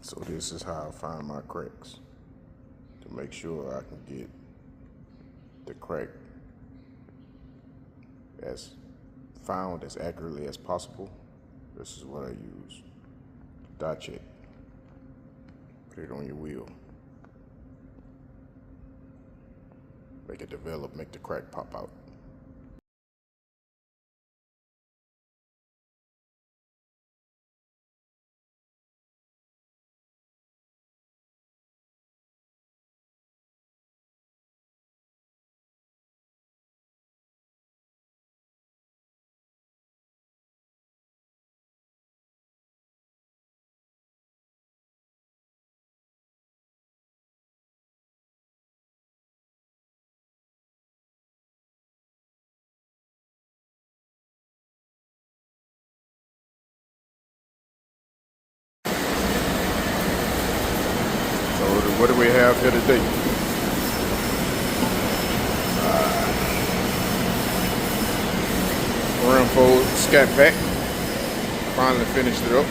So this is how I find my cracks to make sure I can get the crack as found as accurately as possible. This is what I use. Dot check. Put it on your wheel. Make it develop, make the crack pop out. So what do we have here today? Rim fold scat pack. Finally finished it up.